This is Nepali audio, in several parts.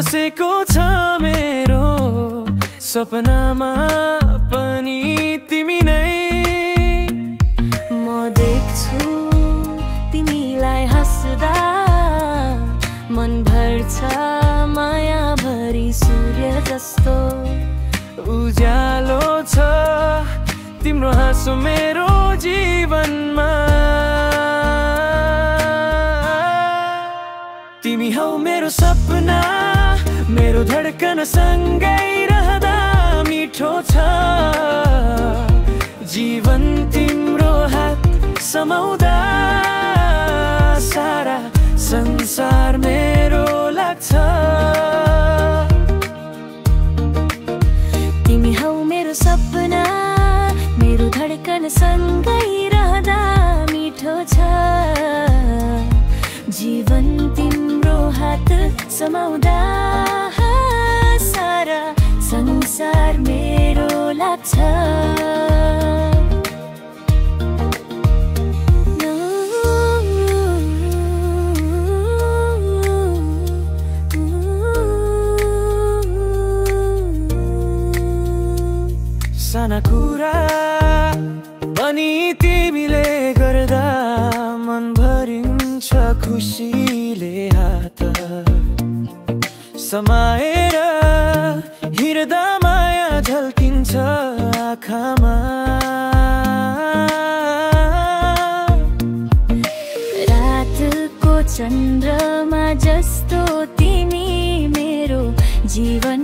बसेको छ मेरो सपनामा पनि तिमी नै। म देख्छु तिमीलाई हँस्दा मन भर्छ माया भरी सूर्य जस्तो। उज्यालो छ तिम्रो हाँसो मेरो जीवनमा। तिमी हौ मेरो सपना मेरो धडकन सँगै रहदा मिठो छ जीवन तिम्रो हात समाउँदा। सारा संसार मेरो लाग्छ। तिमी हौ मेरो सपना मेरो धडकन सँगै रहदा मिठो छ जीवन तिम्रो हात समाउँदा। सारा संसार मेरो लाग्छ। साना कुरा पनि तिमीले गर्दा मन भरिन्छ खुसीले हात समाएर हिँड्दा माया झल्किन्छ आँखामा। रातको चन्द्रमा जस्तो तिमी मेरो जीवन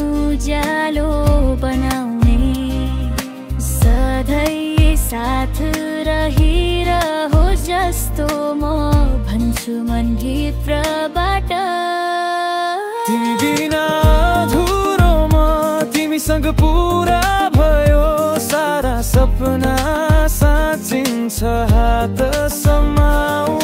उज्यालो बनाउने। सधैँ साथ रहिरहोस् जस्तो म भन्छु मनभित्रबाट। तिमी बिना अधुरो म तिमीसँग पुरा भयो। सारा सपना साँचिन्छ हात समाउ।